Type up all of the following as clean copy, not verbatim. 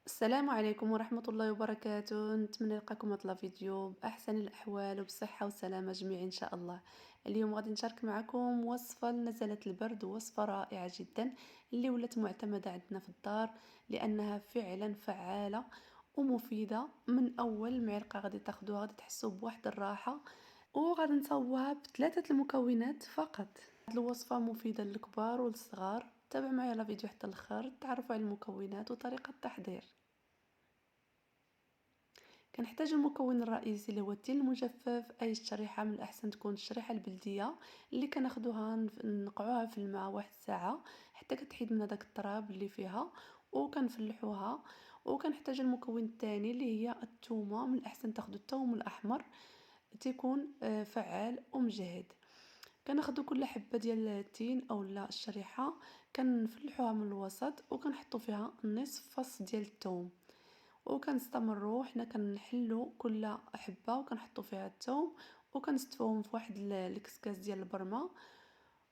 السلام عليكم ورحمة الله وبركاته. نتمنى نلقاكم هاد الفيديو بأحسن الأحوال وبصحة وسلامة جميع إن شاء الله. اليوم غادي نشارك معكم وصفة لنزلة البرد، وصفة رائعة جدا اللي ولات معتمدة عندنا في الدار لأنها فعلا فعالة ومفيدة. من أول معلقة غادي تاخدوها غادي تحسوا بواحد الراحة، وغادي نصاوبوها بثلاثة المكونات فقط. هاد الوصفة مفيدة للكبار والصغار. تابعوا معايا الفيديو حتى الاخر تعرفوا على المكونات وطريقة التحضير. كنحتاج المكون الرئيسي اللي هو التين المجفف، اي الشريحه من الاحسن تكون الشريحه البلديه اللي كناخدوها نقعوها في الماء واحد ساعه حتى كتحيد من هذاك التراب اللي فيها وكنفلحوها. وكنحتاج المكون الثاني اللي هي الثومه، من الاحسن تاخدوا الثوم الاحمر تيكون فعال ومجهد. كناخدو كل حبه ديال التين او لا الشريحه كنفلحوها من الوسط وكنحطوا فيها نصف فص ديال الثوم، وكنستمروا حنا كنحلو كل حبه وكنحطوا فيها الثوم وكنستفوهم في واحد الكسكاس ديال البرمه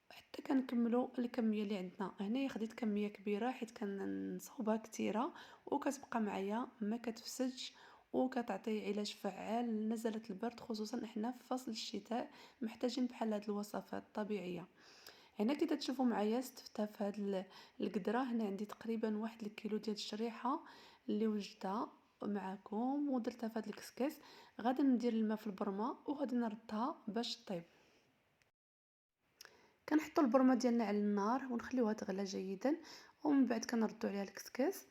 حتى كنكملوا الكميه اللي عندنا. هنايا خديت كميه كبيره حيت كنصاوبها كثيره وكتبقى معايا ما كتفسدش وكتعطي علاج فعال لنزله البرد، خصوصا احنا في فصل الشتاء محتاجين بحال هاد الوصفات الطبيعيه. هنا كي تشوفوا معايا استفتها في هاد القدره. هنا عندي تقريبا واحد الكيلو ديال الشريحه اللي وجدتها معكم ودرتها في هاد الكسكاس. غادي ندير الماء في البرمه وغادي نردها باش طيب. كنحطوا البرمه ديالنا على النار ونخليوها تغلى جيدا، ومن بعد كنردوا عليها الكسكاس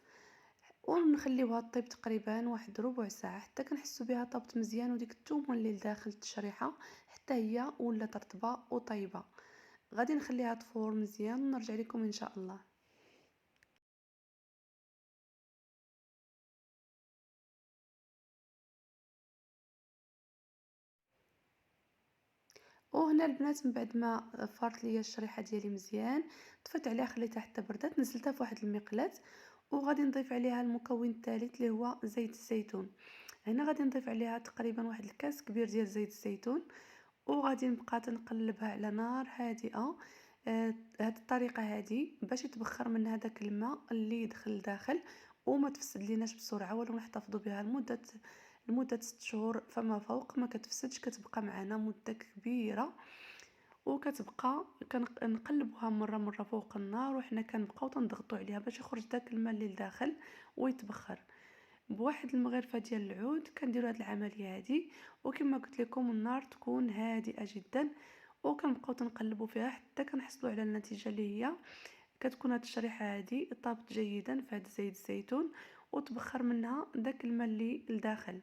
ونخليوها طيب تقريبا واحد ربع ساعه حتى كنحسوا بها طابت مزيان وديك الثومه اللي داخل الشريحه حتى هي ولات رطبه وطيبه. غادي نخليها تفور مزيان ونرجع لكم ان شاء الله. وهنا البنات من بعد ما فارت ليا الشريحه ديالي مزيان طفيت عليها خليتها حتى بردات، نزلتها في واحد المقلاة وغادي نضيف عليها المكون الثالث اللي هو زيت الزيتون. هنا غادي نضيف عليها تقريبا واحد الكاس كبير ديال زيت الزيتون وغادي نبقى تنقلبها على نار هادئه. هاد الطريقه هادي باش يتبخر من هذاك الماء اللي يدخل داخل وما تفسد ليناش بسرعه، ولو نحتفظوا بها لمده 6 شهور فما فوق ما كتفسدش، كتبقى معنا مده كبيره وكتبقى كنقلبوها مره فوق النار وحنا كنبقاو تنضغطوا عليها باش يخرج داك الماء اللي لداخل ويتبخر. بواحد المغرفه ديال العود كنديروا هذه العمليه هذه، وكما قلت لكم النار تكون هادئه جدا وكنبقاو تنقلبوا فيها حتى كنحصلوا على النتيجه اللي هي كتكون هاد الشريحه هذه طابت جيدا في هاد زيت الزيتون وتبخر منها داك الماء اللي لداخل.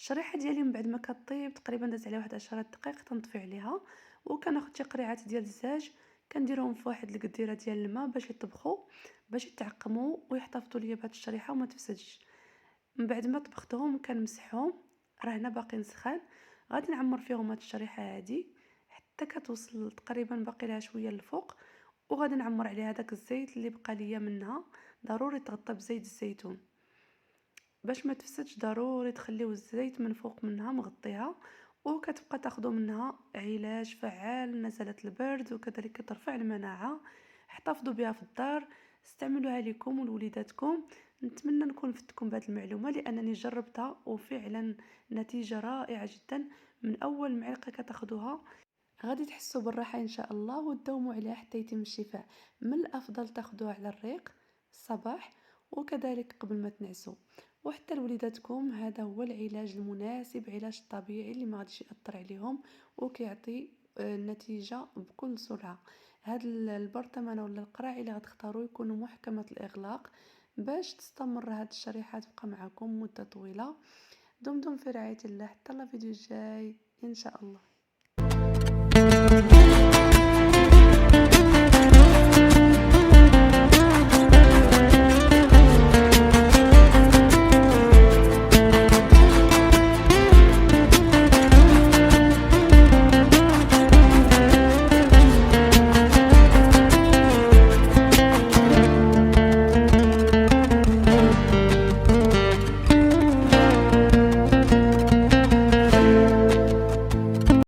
الشريحة ديالي من بعد ما كطيب تقريبا داز عليها واحد 10 دقائق تنطفي عليها، وكناخد شي قريعات ديال الدجاج كنديرهم في واحد القديره ديال الماء باش يطبخوا، باش يتعقموا ويحتفظوا ليا بهاد الشريحة وما تفسدش. من بعد ما طبختهم كنمسحهم، راه هنا باقيين سخان، غادي نعمر فيهم هاد الشريحة هادي حتى كتوصل تقريبا باقي لها شويه الفوق، وغادي نعمر عليها داك الزيت اللي بقى ليا منها. ضروري تغطى بزيت الزيتون باش ما تفسدش، ضروري تخليو الزيت من فوق منها مغطيها، وكتبقى تاخدو منها علاج فعال نزلة البرد وكذلك ترفع المناعة. احتفظوا بها في الدار، استعملوها لكم ولوليداتكم. نتمنى نكون فدتكم بهذه المعلومة لأنني جربتها وفعلا نتيجة رائعة جدا. من أول معلقة كتاخدوها غادي تحسوا بالراحة إن شاء الله وتداوموا عليها حتى يتم الشفاء. من الأفضل تاخدوها على الريق الصباح وكذلك قبل ما تنعسوا. وحتى لوليداتكم هذا هو العلاج المناسب، علاج طبيعي اللي ما غاديش يأثر عليهم وكيعطي النتيجة بكل سرعة. هاد البرطمانة ولا القراعي اللي غتختاروا يكونوا محكمة الإغلاق باش تستمر هاد الشريحة تبقى معكم مدة طويلة. دمتم في رعاية الله، حتى الفيديو الجاي إن شاء الله.